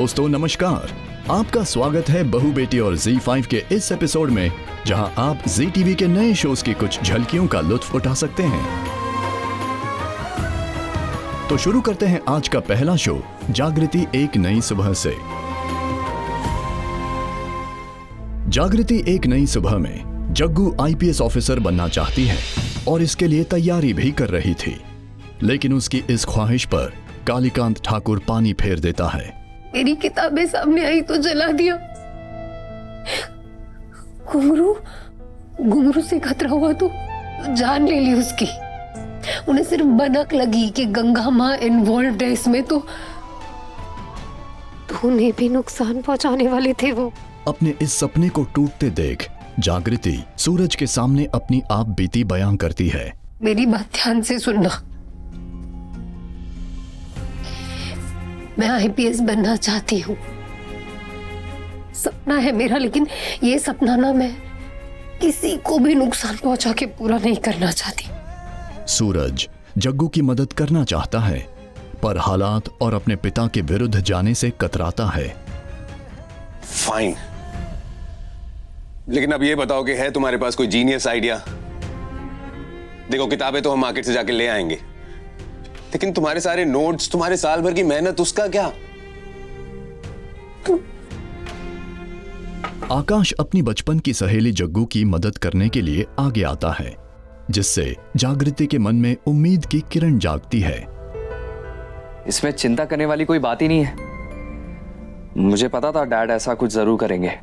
दोस्तों नमस्कार, आपका स्वागत है बहू बेटी और Z5 के इस एपिसोड में, जहां आप जी टीवी के नए शोज की कुछ झलकियों का लुत्फ उठा सकते हैं। तो शुरू करते हैं आज का पहला शो, जागृति एक नई सुबह से। जागृति एक नई सुबह में जग्गू IPS ऑफिसर बनना चाहती है और इसके लिए तैयारी भी कर रही थी, लेकिन उसकी इस ख्वाहिश पर कालीकांत ठाकुर पानी फेर देता है। मेरी किताबें सामने आई तो जला दिया। घुंघरू से खतरा हुआ तो जान ले ली उसकी। उन्हें सिर्फ भनक लगी कि गंगा माँ इन्वॉल्व है इसमें, तो उन्हें भी नुकसान पहुंचाने वाले थे वो। अपने इस सपने को टूटते देख जागृति सूरज के सामने अपनी आप बीती बयां करती है। मेरी बात ध्यान से सुनना। मैं IPS बनना चाहती हूँ, सपना है मेरा, लेकिन ये सपना ना मैं किसी को भी नुकसान पहुंचा के पूरा नहीं करना चाहती। सूरज जग्गू की मदद करना चाहता है, पर हालात और अपने पिता के विरुद्ध जाने से कतराता है। फाइन, लेकिन अब ये बताओ कि है तुम्हारे पास कोई जीनियस आइडिया? देखो, किताबें तो हम मार्केट से जाके ले आएंगे, लेकिन तुम्हारे सारे नोट्स, तुम्हारे साल भर की मेहनत, उसका क्या? आकाश अपनी बचपन की सहेली जग्गू की मदद करने के लिए आगे आता है, जिससे जागृति के मन में उम्मीद की किरण जागती है। इसमें चिंता करने वाली कोई बात ही नहीं है। मुझे पता था डैड ऐसा कुछ जरूर करेंगे,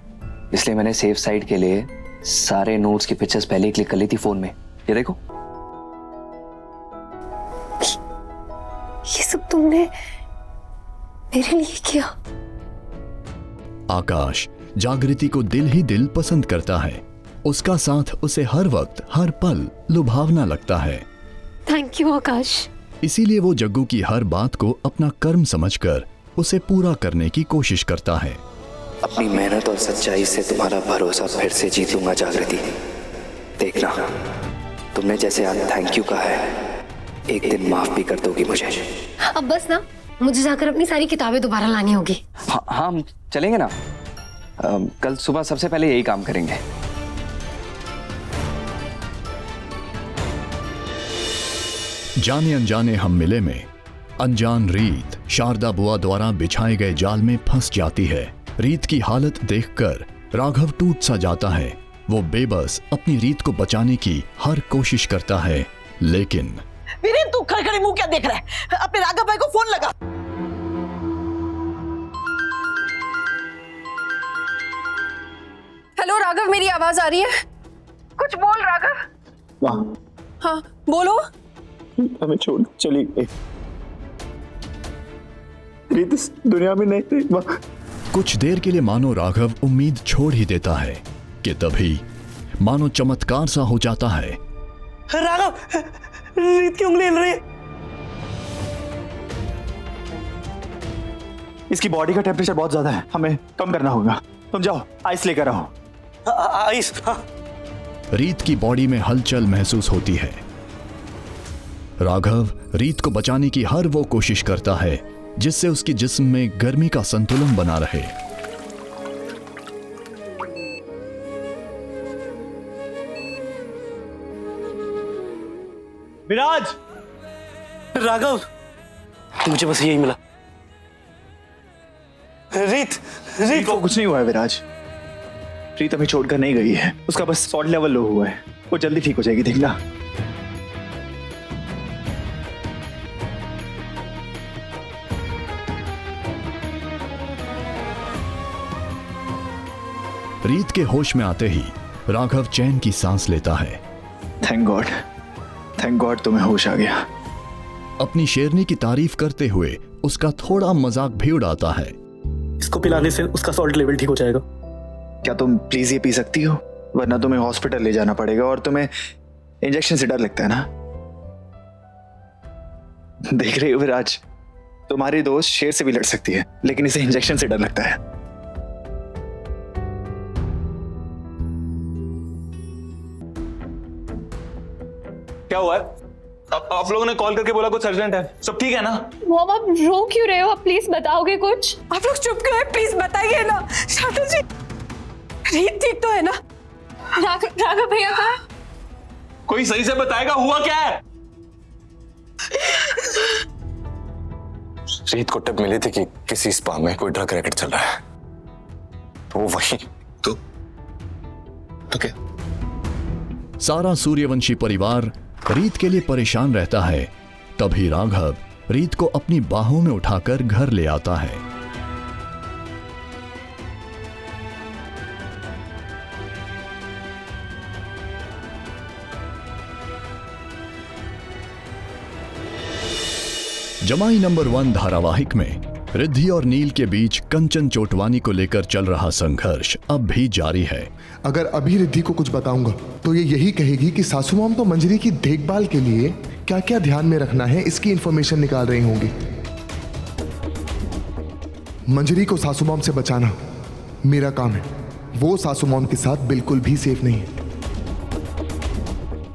इसलिए मैंने सेफ साइड के लिए सारे नोट्स की पिक्चर्स पहले ही क्लिक कर ली थी फोन में। ये देखो। ये सब तुमने मेरे लिए किया? आकाश जागृति को दिल ही दिल पसंद करता है। उसका साथ उसे हर वक्त हर पल लुभावना लगता है। थैंक यू आकाश। इसीलिए वो जग्गू की हर बात को अपना कर्म समझकर उसे पूरा करने की कोशिश करता है। अपनी मेहनत और सच्चाई से तुम्हारा भरोसा फिर से जीतूंगा जागृति। देखना, तुमने जैसे आज थैंक यू कहा है, एक दिन माफ भी कर दोगी मुझे। अब बस ना, मुझे जाकर अपनी सारी किताबें दोबारा लानी होगी। हाँ, हम चलेंगे ना। कल सुबह सबसे पहले यही काम करेंगे। जाने अनजाने हम मिले में अनजान रीत शारदा बुआ द्वारा बिछाए गए जाल में फंस जाती है। रीत की हालत देखकर राघव टूट सा जाता है। वो बेबस अपनी रीत को बचाने की हर कोशिश करता है, लेकिन वीरेन, तू खड़े खड़े मुंह क्या देख रहा है? अपने राघव भाई को फोन लगा। हेलो राघव, मेरी आवाज आ रही है? कुछ बोल राघव। हाँ बोलो। हमें छोड़ चली गई, रीत इस दुनिया में नहीं थी। कुछ देर के लिए मानो राघव उम्मीद छोड़ ही देता है कि तभी मानो चमत्कार सा हो जाता है। राघव, रीत की उंगली हिल रही है। इसकी बॉडी का टेम्परेचर बहुत ज्यादा है, हमें कम करना होगा। तुम जाओ, आइस लेकर आओ। आइस? हाँ। रीत की बॉडी में हलचल महसूस होती है। राघव रीत को बचाने की हर वो कोशिश करता है जिससे उसके जिस्म में गर्मी का संतुलन बना रहे। विराज! राघव, मुझे बस यही मिला। रीत को कुछ नहीं हुआ है विराज। रीत हमें छोड़कर नहीं गई है, उसका बस सॉल्ट लेवल लो हुआ है, वो जल्दी ठीक हो जाएगी, देखना। रीत के होश में आते ही राघव चैन की सांस लेता है। थैंक गॉड तुम्हें होश आ गया। अपनी शेरनी की तारीफ करते हुए उसका थोड़ा मजाक भी उड़ाता है। इसको पिलाने से उसका सॉल्ट लेवल ठीक हो जाएगा। क्या तुम प्लीज ये पी सकती हो? वरना तुम्हें हॉस्पिटल ले जाना पड़ेगा, और तुम्हें इंजेक्शन से डर लगता है ना? देख रही हो विराज, तुम्हारी दोस्त शेर से भी लड़ सकती है, लेकिन इसे इंजेक्शन से डर लगता है। क्या हुआ है? आप लोगों ने कॉल करके बोला कुछ अर्जेंट है, सब ठीक है ना? मॉम आप रो क्यों रहे हो? आप प्लीज बताओगे कुछ? आप लोग चुप क्यों है? प्लीज बताइए ना। शार्दुल जी, रीत ठीक तो है ना? राघव भैया कहाँ? कोई सही से बताएगा हुआ क्या है? रीत को टिप मिली थी कि किसी स्पा में कोई ड्रग रैकेट चल रहा है, तो वो वही। तो क्या? सारा सूर्यवंशी परिवार रीत के लिए परेशान रहता है। तभी राघव रीत को अपनी बाहों में उठाकर घर ले आता है। जमाई नंबर 1 धारावाहिक में रिद्धि और नील के बीच कंचन चोटवानी को लेकर चल रहा संघर्ष अब भी जारी है। अगर अभी रिद्धि को कुछ बताऊंगा तो ये यही कहेगी कि सासू माम तो मंजरी की देखभाल के लिए क्या क्या ध्यान में रखना है इसकी इंफॉर्मेशन निकाल रही होंगी। मंजरी को सासू माम से बचाना मेरा काम है। वो सासू माम के साथ बिल्कुल भी सेफ नहीं है।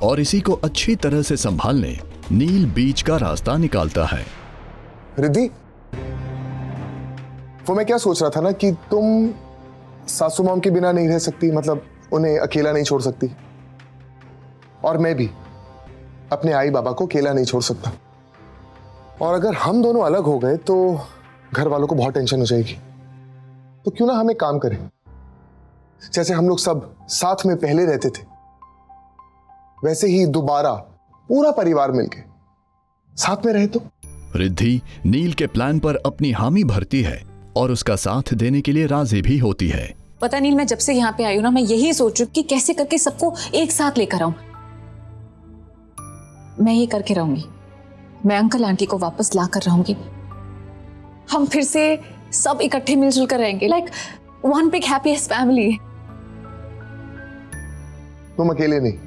और इसी को अच्छी तरह से संभालने नील बीच का रास्ता निकालता है। रिद्धि, वो मैं क्या सोच रहा था ना कि तुम सासू माम के बिना नहीं रह सकती, मतलब उन्हें अकेला नहीं छोड़ सकती, और मैं भी अपने आई बाबा को अकेला नहीं छोड़ सकता। और अगर हम दोनों अलग हो गए तो घर वालों को बहुत टेंशन हो जाएगी। तो क्यों ना हम एक काम करें, जैसे हम लोग सब साथ में पहले रहते थे वैसे ही दोबारा पूरा परिवार मिलके साथ में रहे तो। रिद्धि नील के प्लान पर अपनी हामी भरती है और उसका साथ देने के लिए राजी भी होती है। पता नील, मैं जब से यहाँ पे आई हूँ ना, मैं यही सोच रही हूँ कि कैसे करके सबको एक साथ लेकर आऊं। मैं ये करके रहूंगी, मैं अंकल आंटी को वापस ला कर रहूंगी। हम फिर से सब इकट्ठे मिलजुल कर रहेंगे, like one big happiest family. तुम अकेले नहीं,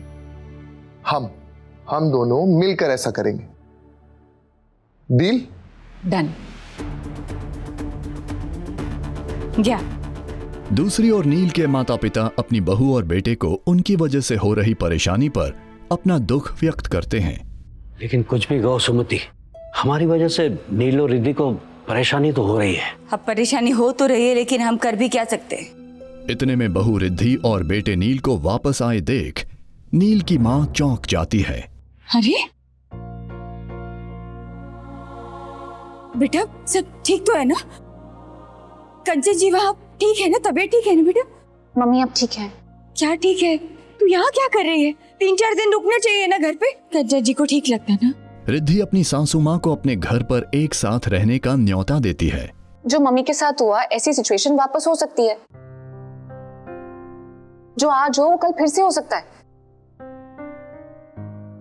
हम दोनों मिलकर ऐसा करेंगे। डील? डन। क्या? दूसरी ओर नील के माता पिता अपनी बहू और बेटे को उनकी वजह से हो रही परेशानी पर अपना दुख व्यक्त करते हैं। लेकिन कुछ भी गौ सुमति, हमारी वजह से नील और रिद्धि को परेशानी तो हो रही है। अब परेशानी हो तो रही है, लेकिन हम कर भी क्या सकते। इतने में बहू रिद्धि और बेटे नील को वापस आए देख नील की माँ चौंक जाती है। अरे बेटा, सब ठीक तो है ना? कंचन जी वहाँ ठीक है ना? तबीयत ठीक है ना बेटा? मम्मी अब ठीक है। क्या ठीक है? तू यहाँ क्या कर रही है? 3-4 दिन रुकना चाहिए ना घर पे। कंचन जी को ठीक लगता है ना? रिद्धि अपनी सासू माँ को अपने घर पर एक साथ रहने का न्योता देती है। जो मम्मी के साथ हुआ, ऐसी सिचुएशन वापस हो सकती है। जो आज हो वो कल फिर से हो सकता है।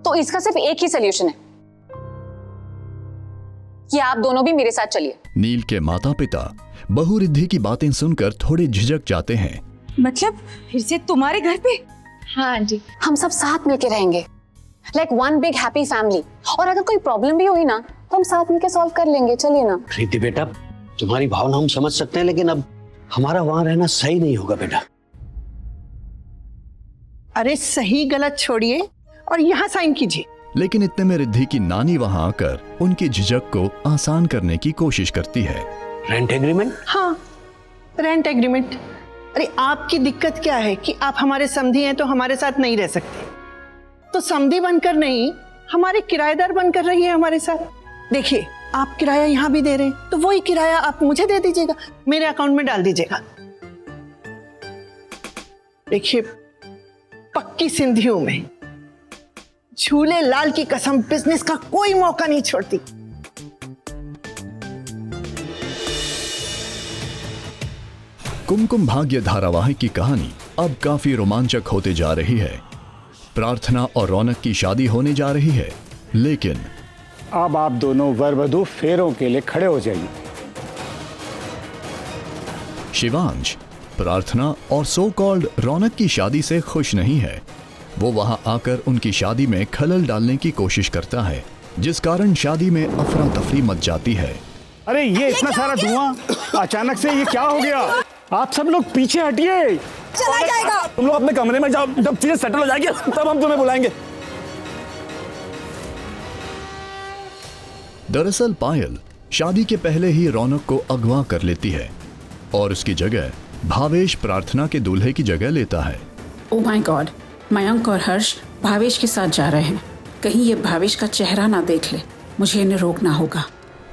तो इसका सिर्फ एक ही सोल्यूशन है कि आप दोनों भी मेरे साथ चलिए। नील के माता पिता बहू रिद्धि की बातें सुनकर थोड़े झिझक जाते हैं। मतलब फिर से तुम्हारे घर पे? हाँ जी, हम सब साथ मिलके रहेंगे, like one big happy family. और अगर कोई प्रॉब्लम भी हुई ना तो हम साथ मिलके सॉल्व कर लेंगे। चलिए ना। रिद्धि बेटा, तुम्हारी भावना हम समझ सकते हैं, लेकिन अब हमारा वहां रहना सही नहीं होगा बेटा। अरे सही गलत छोड़िए और यहाँ साइन कीजिए। लेकिन इतने में रिद्धि की नानी वहां आकर उनकी झिझक को आसान करने की कोशिश करती है। Rent agreement? हाँ, रेंट एग्रीमेंट। अरे आपकी दिक्कत क्या है कि आप हमारे समधी हैं तो हमारे साथ नहीं रह सकते। तो समधी बनकर नहीं, हमारे किराएदार बनकर रहिए हमारे साथ। देखिए, आप किराया यहाँ भी दे रहे हैं तो वही किराया आप मुझे दे दीजिएगा, मेरे अकाउंट में डाल दीजिएगा। देखिए, पक्की सिंधियों में झूले लाल की कसम बिजनेस का कोई मौका नहीं छोड़ती। कुमकुम भाग्य धारावाहिक की कहानी अब काफी रोमांचक होते जा रही है। प्रार्थना और रौनक की शादी होने जा रही है, लेकिन अब आप दोनों वर वधू फेरों के लिए खड़े हो जाइए। शिवांश प्रार्थना और सो कॉल्ड रौनक की शादी से खुश नहीं है। वो वहां आकर उनकी शादी में खलल डालने की कोशिश करता है, जिस कारण शादी में अफरा तफरी मच जाती है। अरे ये इतना सारा धुआं अचानक से, ये क्या हो गया? आप सब लोग पीछे हटिए। चला जाएगा। तुम लोग अपने कमरे में जाओ, जब चीजें सेटल हो जाएगी तब हम तुम्हें बुलाएंगे। दरअसल पायल शादी के पहले ही रौनक को अगवा कर लेती है और उसकी जगह भावेश प्रार्थना के दूल्हे की जगह लेता है। ओह माय गॉड, मयंक और हर्ष भावेश के साथ जा रहे हैं। कहीं ये भावेश का चेहरा ना देख ले, मुझे इन्हें रोकना होगा।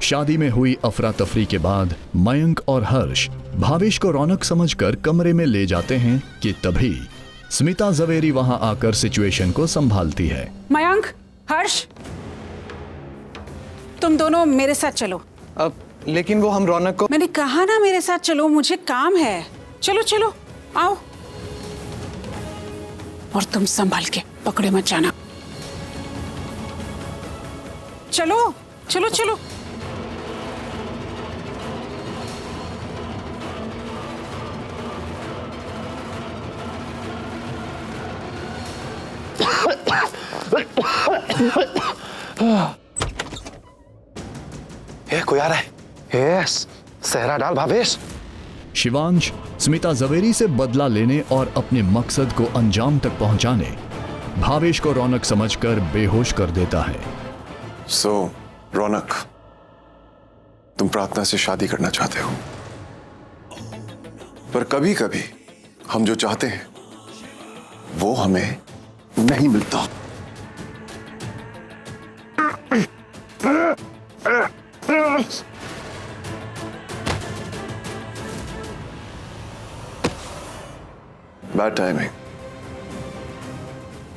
शादी में हुई अफरा तफरी के बाद मयंक और हर्ष भावेश को रौनक समझकर कमरे में ले जाते हैं कि तभी स्मिता जवेरी वहां आकर सिचुएशन को संभालती है। मयंक, हर्ष, तुम दोनों मेरे साथ चलो। अब लेकिन वो हम रौनक को। मैंने कहा ना मेरे साथ चलो, मुझे काम है। चलो चलो आओ। और तुम संभाल के, पकड़े मत जाना। चलो चलो चलो। कोई आ रहा है। यस, सहरा डाल भावेश। शिवांश स्मिता जवेरी से बदला लेने और अपने मकसद को अंजाम तक पहुंचाने भावेश को रौनक समझकर बेहोश कर देता है। सो रौनक, तुम प्रार्थना से शादी करना चाहते हो, पर कभी कभी हम जो चाहते हैं वो हमें नहीं मिलता। Bad timing.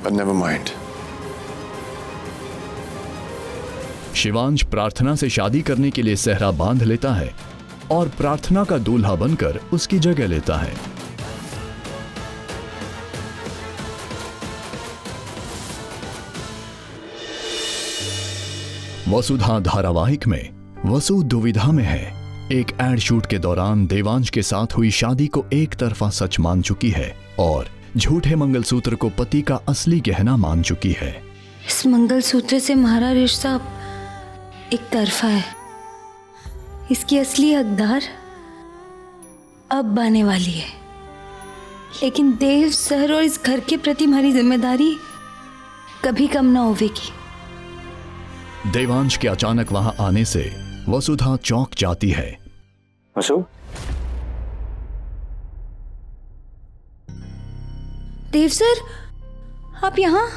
But never mind. Shivansh प्रार्थना से शादी करने के लिए सेहरा बांध लेता है और प्रार्थना का दूल्हा बनकर उसकी जगह लेता है। वसुधा धारावाहिक में वसु दुविधा में है। एक एड शूट के दौरान देवांश के साथ हुई शादी को एक तरफा सच मान चुकी है और झूठे मंगलसूत्र को पति का असली गहना मान चुकी है। इस मंगलसूत्र से हमारा रिश्ता एक तरफा है। इसकी असली हकदार अब आने वाली है, लेकिन देव सर और इस घर के प्रति हमारी जिम्मेदारी कभी कम ना होगी। देवांश के अचानक वहां आने से वसुधा चौंक जाती है। वसु, देव सर, आप यहाँ?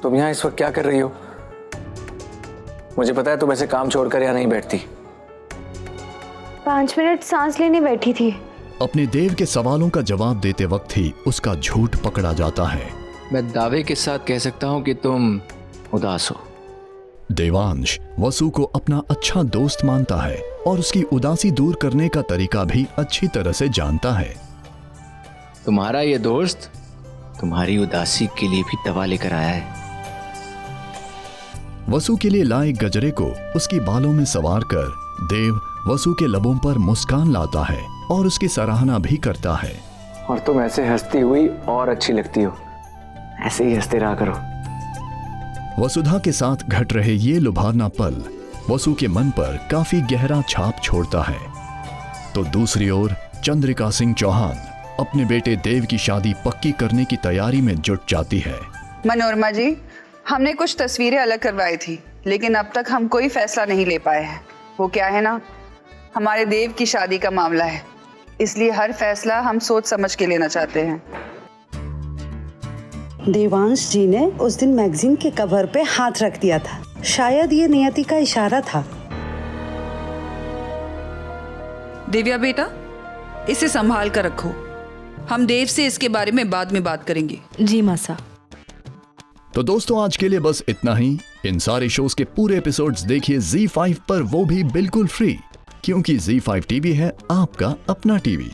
तुम यहाँ इस वक्त क्या कर रही हो? मुझे पता है तुम ऐसे काम छोड़कर यहाँ नहीं बैठती। 5 मिनट सांस लेने बैठी थी। अपने देव के सवालों का जवाब देते वक्त ही उसका झूठ पकड़ा जाता है। मैं दावे के साथ कह सकता हूँ कि तुम उदास हो। देवांश वसु को अपना अच्छा दोस्त मानता है और उसकी उदासी दूर करने का तरीका भी अच्छी तरह से जानता है। तुम्हारा ये दोस्त तुम्हारी उदासी के लिए भी दवा लेकर आया है। वसु के लिए लाए गजरे को उसकी बालों में सवार कर देव वसु के लबों पर मुस्कान लाता है और उसकी सराहना भी करता है। और तुम ऐसे हंसती हुई और अच्छी लगती हो, ऐसे ही हंसते रहा करो। वसुधा के साथ घट रहे ये लुभावना पल वसु के मन पर काफी गहरा छाप छोड़ता है। तो दूसरी ओर चंद्रिका सिंह चौहान अपने बेटे देव की शादी पक्की करने की तैयारी में जुट जाती है। मनोरमा जी, हमने कुछ तस्वीरें अलग करवाई थी, लेकिन अब तक हम कोई फैसला नहीं ले पाए हैं। वो क्या है ना, हमारे देव की शादी का मामला है, इसलिए हर फैसला हम सोच समझ के लेना चाहते हैं। देवांश जी ने उस दिन मैगजीन के कवर पे हाथ रख दिया था, शायद ये नियति का इशारा था। दिव्या बेटा, इसे संभाल कर रखो, हम देव से इसके बारे में बाद में बात करेंगे। जी मासा। तो दोस्तों आज के लिए बस इतना ही। इन सारे शोज के पूरे एपिसोड्स देखिए ZEE5 पर, वो भी बिल्कुल फ्री, क्योंकि ZEE5 टीवी है आपका अपना टीवी।